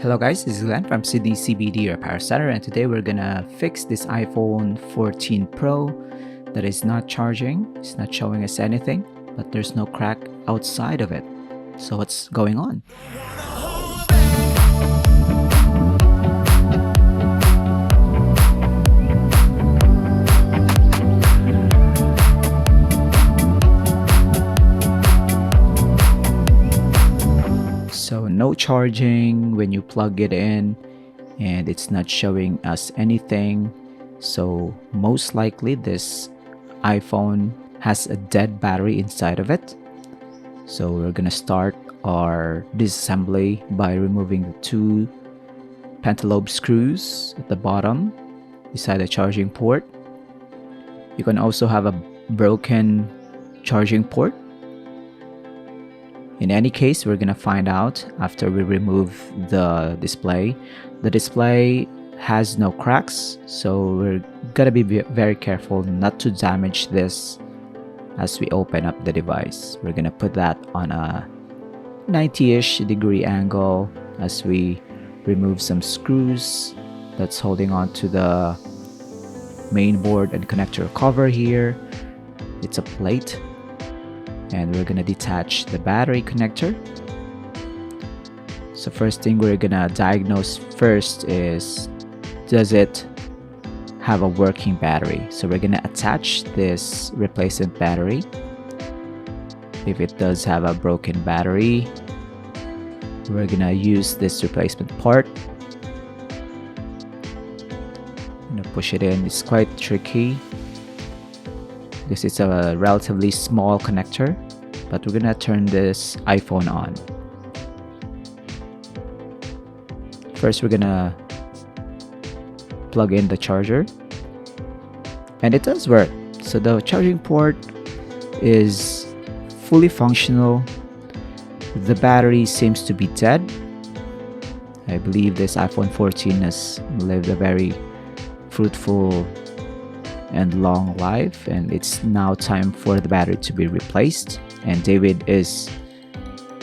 Hello guys, this is Glenn from Sydney CBD Repair Centre, and today we're gonna fix this iPhone 14 Pro that is not charging. It's not showing us anything, but there's no crack outside of it. So what's going on? So no charging when you plug it in, and it's not showing us anything. So most likely this iPhone has a dead battery inside of it. So we're gonna start our disassembly by removing the two pentalobe screws at the bottom beside the charging port. You can also have a broken charging port. In any case, we're gonna find out after we remove the display. The display has no cracks, so we're gonna be very careful not to damage this as we open up the device. We're gonna put that on a 90-ish degree angle as we remove some screws that's holding on to the main board and connector cover here. It's a plate. And we're gonna detach the battery connector. So first thing we're gonna diagnose first is, does it have a working battery? So we're gonna attach this replacement battery. If it does have a broken battery, we're gonna use this replacement part. I'm gonna push it in. It's quite tricky because it's a relatively small connector, but we're gonna turn this iPhone on. First, we're gonna plug in the charger, and it does work. So the charging port is fully functional. The battery seems to be dead. I believe this iPhone 14 has lived a very fruitful and long life, and it's now time for the battery to be replaced, and David is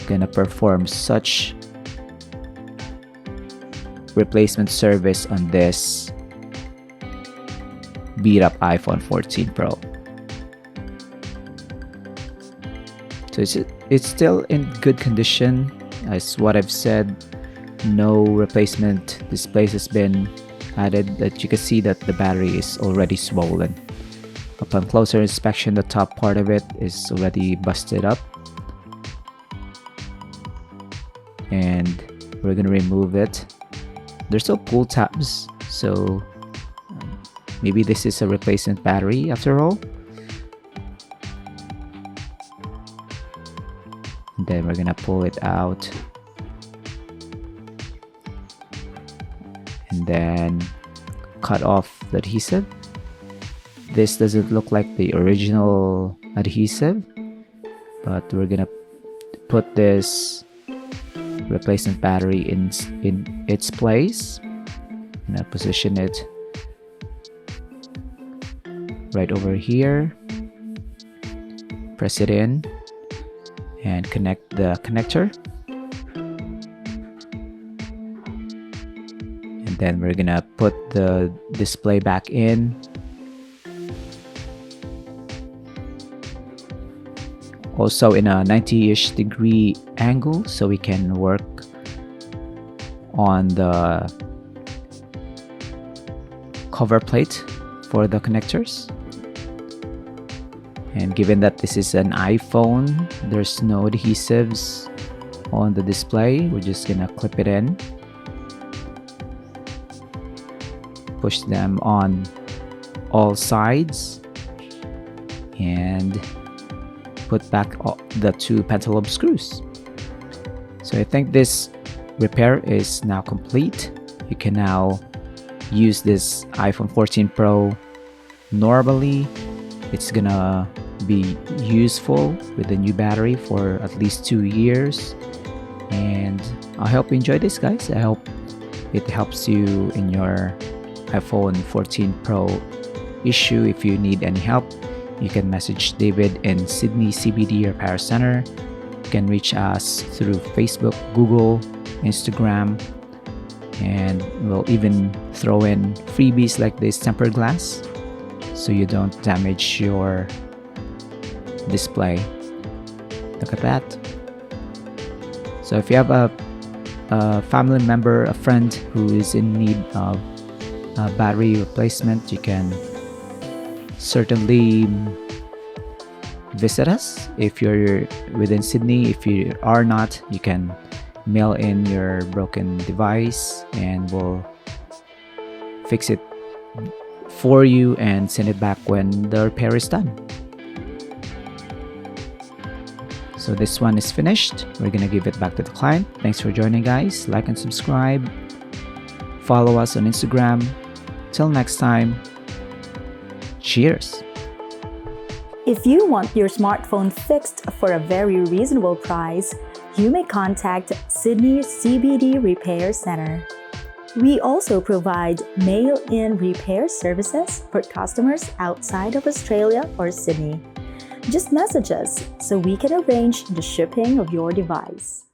gonna perform such replacement service on this beat up iPhone 14 Pro. So it's still in good condition. As what I've said, no replacement displays has been added. That you can see that the battery is already swollen. Upon closer inspection, the top part of it is already busted up, and we're gonna remove it. There's no pull tabs, so maybe this is a replacement battery after all. And then we're gonna pull it out, and then cut off the adhesive. This doesn't look like the original adhesive, but we're gonna put this replacement battery in its place. I'm gonna position it right over here, press it in, and connect the connector. Then we're gonna put the display back in. Also in a 90-ish degree angle, so we can work on the cover plate for the connectors. And given that this is an iPhone, there's no adhesives on the display, we're just gonna clip it in. Push them on all sides and put back the two pentalobe screws. So I think this repair is now complete. You can now use this iPhone 14 Pro normally. It's gonna be useful with the new battery for at least 2 years, and I hope you enjoy this, guys. I hope it helps you in your iPhone 14 Pro issue. If you need any help, you can message David in Sydney CBD Repair Centre. You can reach us through Facebook, Google, Instagram, And we'll even throw in freebies like this tempered glass so you don't damage your display. Look at that. So if you have a family member, a friend who is in need of battery replacement, you can certainly visit us. If you're within Sydney, if you are not, you can mail in your broken device and we'll fix it for you and send it back when the repair is done. So this one is finished. We're gonna give it back to the client. Thanks for joining, guys. Like and subscribe. Follow us on Instagram. Till next time, cheers. If you want your smartphone fixed for a very reasonable price, you may contact Sydney CBD Repair Centre. We also provide mail-in repair services for customers outside of Australia or Sydney. Just message us so we can arrange the shipping of your device.